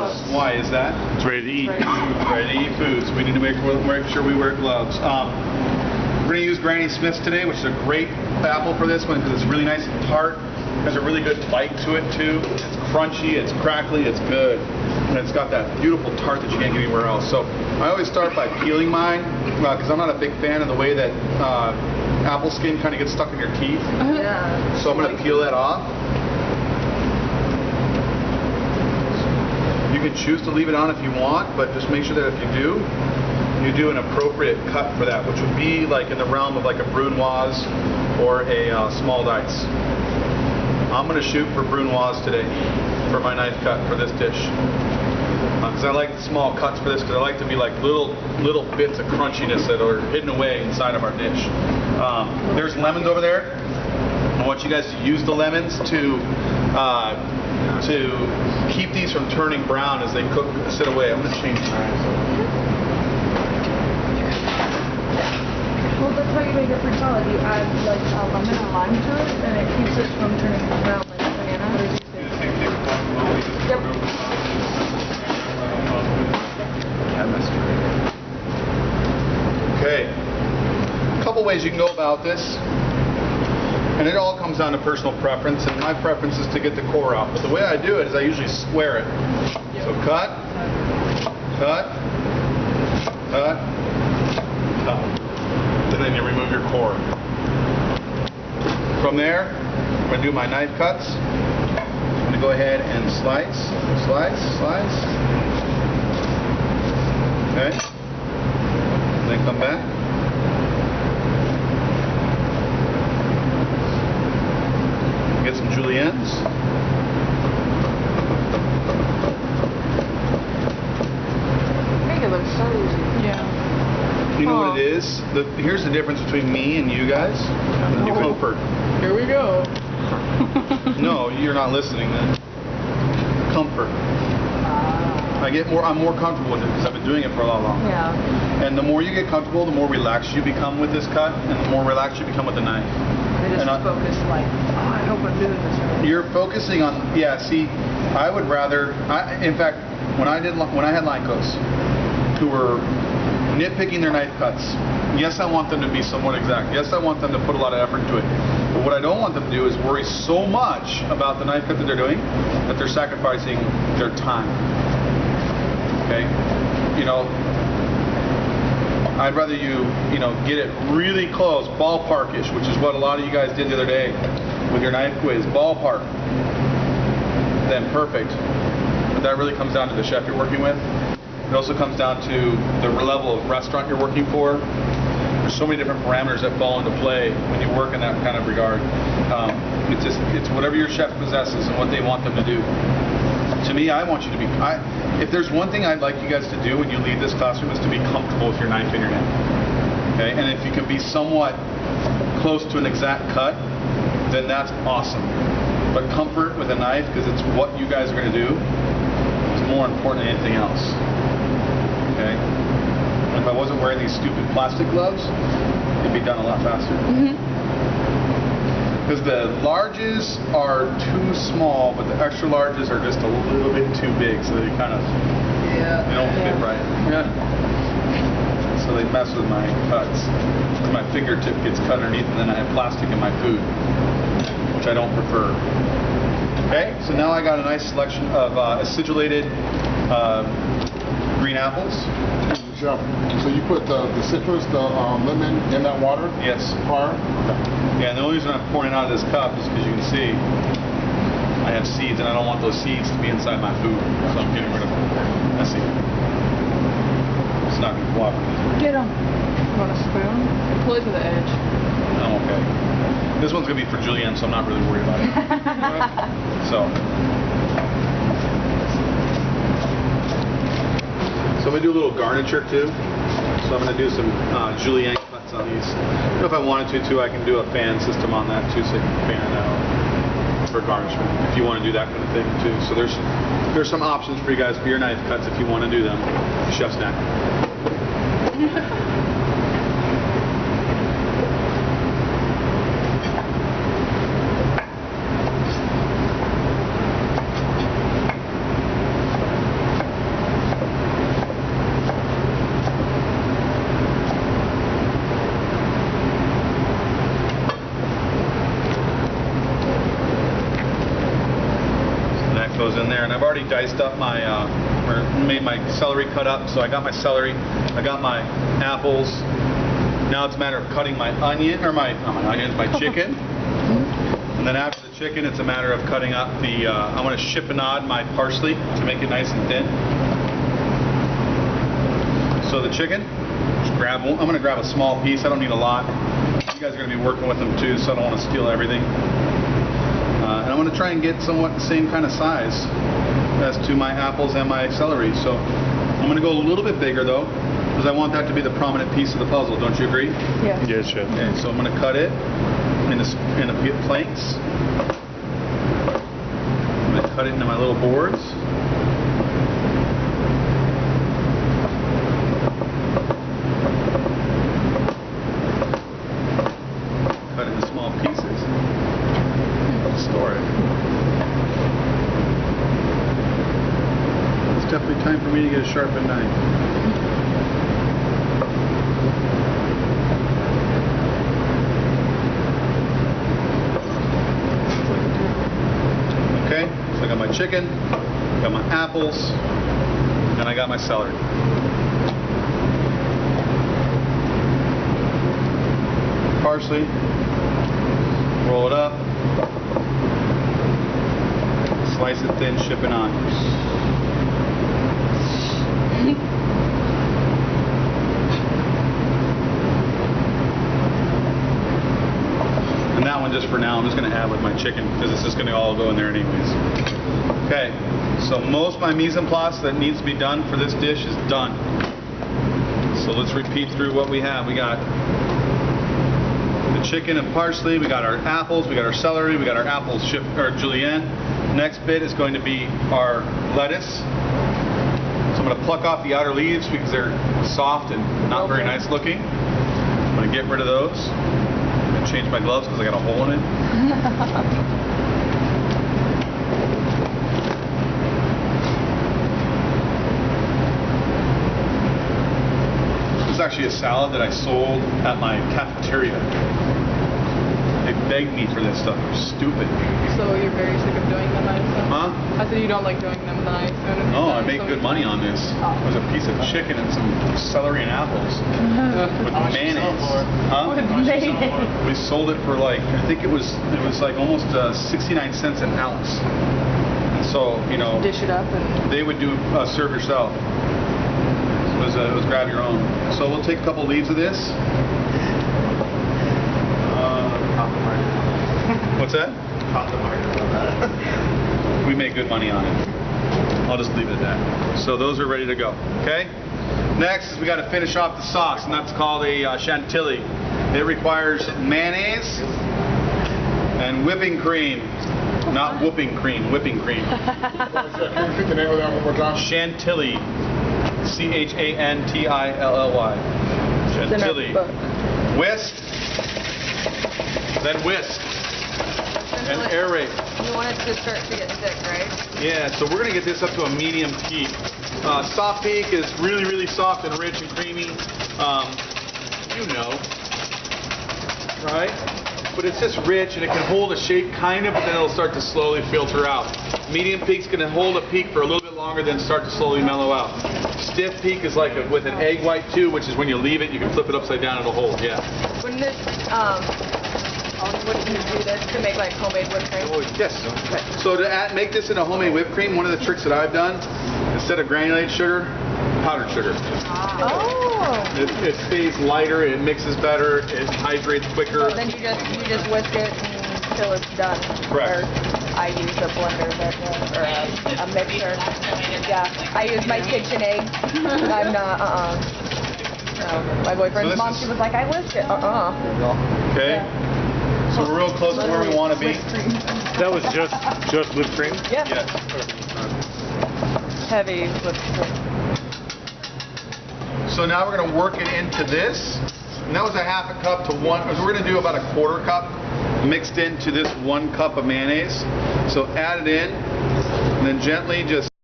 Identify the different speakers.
Speaker 1: gloves. Why is that?
Speaker 2: It's ready to eat.
Speaker 1: Ready to eat foods. We need to make sure we wear gloves. We're going to use Granny Smith's today, which is a great apple for this one because it's really nice and tart. There's a really good bite to it too. It's crunchy, it's crackly, it's good. And it's got that beautiful tart that you can't get anywhere else. So I always start by peeling mine because I'm not a big fan of the way that apple skin kind of gets stuck in your teeth.
Speaker 3: Yeah.
Speaker 1: So I'm going to peel that off. You can choose to leave it on if you want, but just make sure that if you do an appropriate cut for that, which would be like in the realm of like a brunoise or a small dice. I'm going to shoot for brunoise today for my knife cut for this dish. Because I like the small cuts for this because I like to be like little bits of crunchiness that are hidden away inside of our dish. There's lemons over there. I want you guys to use the lemons to keep these from turning brown as they cook, sit away. I'm going to change knives.
Speaker 3: Well, that's how you make it fruit salad. You add like lemon and lime to it, and it keeps it from turning brown like a banana. Yep.
Speaker 1: Okay. A couple ways you can go about this. And it all comes down to personal preference, and my preference is to get the core out. But the way I do it is I usually square it. So cut, cut, cut, cut. And then you remove your core. From there, I'm going to do my knife cuts. I'm going to go ahead and slice, slice, slice. Okay. Then come back. Get some juliennes.
Speaker 3: Make it look so easy. Yeah.
Speaker 1: You know what it is? Here's the difference between me and you guys. You comfort.
Speaker 3: Here we go.
Speaker 1: No, you're not listening then. Comfort. I'm more comfortable with it because I've been doing it for a lot longer.
Speaker 3: Yeah.
Speaker 1: And the more you get comfortable, the more relaxed you become with this cut, and the more relaxed you become with the knife.
Speaker 3: I just focus like, oh, I hope I'm doing this right.
Speaker 1: You're focusing on, yeah. See, I would rather. In fact, when I had line cooks who were nitpicking their knife cuts, yes, I want them to be somewhat exact. Yes, I want them to put a lot of effort into it. But what I don't want them to do is worry so much about the knife cut that they're doing that they're sacrificing their time. Okay? You know, I'd rather you get it really close, ballparkish, which is what a lot of you guys did the other day with your knife quiz, ballpark, then perfect. But that really comes down to the chef you're working with. It also comes down to the level of restaurant you're working for. There's so many different parameters that fall into play when you work in that kind of regard. It's whatever your chef possesses and what they want them to do. To me, I want you to be, if there's one thing I'd like you guys to do when you leave this classroom is to be comfortable with your knife in your hand. Okay? And if you can be somewhat close to an exact cut, then that's awesome. But comfort with a knife, because it's what you guys are going to do, is more important than anything else. Okay? And if I wasn't wearing these stupid plastic gloves, it'd be done a lot faster. Because the larges are too small, but the extra larges are just a little bit too big, so they kind of they don't fit right. Yeah. So they mess with my cuts. My fingertip gets cut underneath, and then I have plastic in my food, which I don't prefer. Okay, so now I got a nice selection of acidulated green apples.
Speaker 4: Chef, so you put the citrus, the lemon in that water?
Speaker 1: Yes.
Speaker 4: Prior? Okay.
Speaker 1: Yeah, and the only reason I'm pouring it out of this cup is because you can see I have seeds, and I don't want those seeds to be inside my food, so I'm getting rid of them. Let's see. It's not going to cooperate.
Speaker 3: Get them. Want a spoon? Pull it to the edge.
Speaker 1: I'm okay. This one's going to be for Julianne, so I'm not really worried about it. So I'm going to do a little garniture too. So I'm going to do some julienne cuts on these. If I wanted to too, I can do a fan system on that too, so you can fan it out for garnishment if you want to do that kind of thing too. So there's some options for you guys for your knife cuts if you want to do them. Chef's snack. there, and I've already diced up my, or made my celery cut up. So I got my celery, I got my apples. Now it's a matter of cutting my onion, or not my onions, my chicken. And then after the chicken, it's a matter of cutting up the, I want to chiffonade my parsley to make it nice and thin. So the chicken, just grab one. I'm going to grab a small piece. I don't need a lot. You guys are going to be working with them too, so I don't want to steal everything. And I want to try and get somewhat the same kind of size as to my apples and my celery. So I'm going to go a little bit bigger though, because I want that to be the prominent piece of the puzzle. Don't you agree?
Speaker 3: Yeah.
Speaker 2: Yes, Chef.
Speaker 1: Okay, so I'm going to cut it into planks. I'm going to cut it into my little boards. Cut it into small pieces. Store it. It's definitely time for me to get a sharpened knife. Okay, so I got my chicken, got my apples, and I got my celery. Parsley, roll it up, slice it thin, ship it on. And that one, just for now, I'm just going to add with my chicken because it's just going to all go in there anyways. Okay, so most of my mise en place that needs to be done for this dish is done. So let's repeat through what we have. We got the chicken and parsley, we got our apples, we got our celery, we got our apples julienne. Next bit is going to be our lettuce. So I'm going to pluck off the outer leaves because they're soft and not very nice looking. I'm going to get rid of those. Change my gloves because I got a hole in it. This is actually a salad that I sold at my cafeteria. They begged me for this stuff. They're stupid.
Speaker 3: So you're very sick of doing them, I assume?
Speaker 1: Huh?
Speaker 3: I said you don't like doing them, then I assume.
Speaker 1: No, I make good money on this. It was a piece of chicken and some celery and apples with mayonnaise. Huh?
Speaker 3: With mayonnaise.
Speaker 1: We sold it for like, I think it was like almost 69 cents an ounce. And so, you know,
Speaker 3: Dish it up and...
Speaker 1: they would do serve yourself. So it was grab your own. So we'll take a couple leaves of this. What's that? We make good money on it. I'll just leave it at that. So those are ready to go. Okay? Next is we got to finish off the sauce, and that's called a chantilly. It requires mayonnaise and whipping cream. Not whooping cream, whipping cream.
Speaker 4: Can you repeat the name of that one more time?
Speaker 1: Chantilly. C-H-A-N-T-I-L-L-Y. Chantilly. Whisk. Then whisk. And aerate.
Speaker 3: You want it to start to get thick, right?
Speaker 1: Yeah, so we're going to get this up to a medium peak. Soft peak is really, really soft and rich and creamy. You know. Right? But it's just rich and it can hold a shape kind of, but then it'll start to slowly filter out. Medium peak's going to hold a peak for a little bit longer, then start to slowly mellow out. Stiff peak is like with an egg white too, which is when you leave it, you can flip it upside down, it'll hold. Yeah.
Speaker 3: Wouldn't this, wouldn't you do this to make like homemade whipped cream?
Speaker 1: Oh, yes. Okay. So to make this into homemade whipped cream, one of the tricks that I've done, instead of granulated sugar, powdered sugar.
Speaker 3: Oh.
Speaker 1: It stays lighter, it mixes better, it hydrates quicker.
Speaker 3: So then you just whisk it until it's done.
Speaker 1: Correct.
Speaker 3: Or I use a blender or a mixer. Yeah, I use my KitchenAid. I'm not. No, my boyfriend's mom, she was like, I whisked it.
Speaker 1: Okay.
Speaker 3: Yeah.
Speaker 1: So we're real close to where we want to be.
Speaker 2: That was just whipped cream?
Speaker 3: Yeah.
Speaker 1: Yes.
Speaker 3: Heavy whipped cream.
Speaker 1: So now we're going to work it into this. And that was a half a cup to one. So we're going to do about a quarter cup mixed into this 1 cup of mayonnaise. So add it in and then gently just